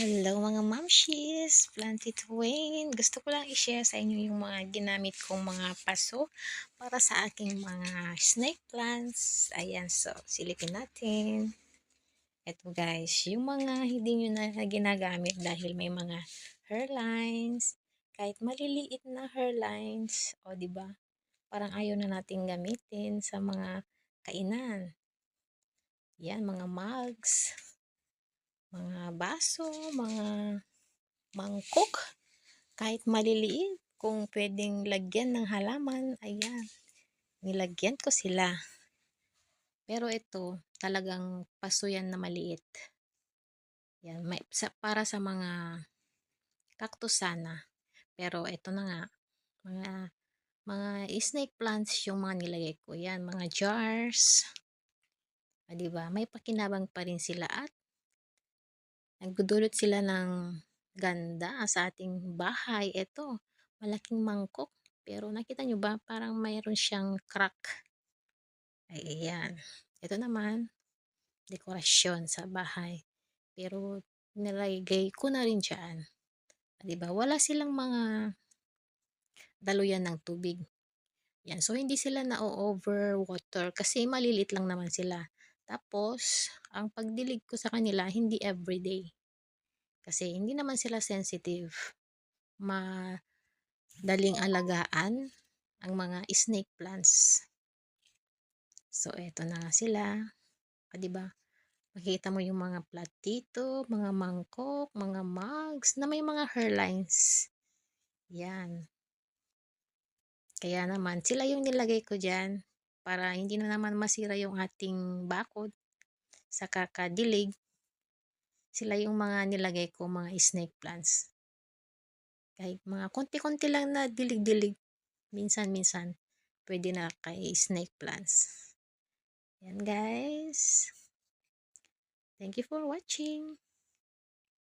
Hello mga mamshis, Planty Twain. Gusto ko lang i-share sa inyo yung mga ginamit kong mga paso para sa aking mga snake plants. Ayan, so silipin natin. Eto guys, yung mga hindi nyo na ginagamit dahil may mga hairlines, kahit maliliit na hairlines, o di ba? Parang ayaw na nating gamitin sa mga kainan. Yan, mga mugs, mga baso, mga mangkok, kahit maliliit, kung pwedeng lagyan ng halaman, ayan, nilagyan ko sila. Pero ito, talagang paso yan na maliit. Yan, para sa mga cactus sana. Pero ito na nga, mga snake plants yung mga nilagay ko. Yan, mga jars. Diba? May pakinabang pa rin sila at nagdudulot sila ng ganda sa ating bahay. Ito, malaking mangkok. Pero nakita nyo ba, parang mayroon siyang crack. Ayan. Ito naman, dekorasyon sa bahay. Pero nilagay ko na rin dyan. Diba? Wala silang mga daluyan ng tubig. Yan. So, hindi sila na-overwater kasi malilit lang naman sila. Tapos, ang pagdilig ko sa kanila, hindi everyday. Kasi hindi naman sila sensitive. Madaling alagaan ang mga snake plants. So, eto na nga sila. Diba? Makikita mo yung mga platito, mga mangkok, mga mugs na may mga hairlines. Yan. Kaya naman, sila yung nilagay ko dyan para hindi na naman masira yung ating bakod sa kakadilig. Sila yung mga nilagay ko, mga snake plants. Kahit mga konti-konti lang na dilig-dilig, minsan-minsan, pwede na kay snake plants. Yan guys. Thank you for watching.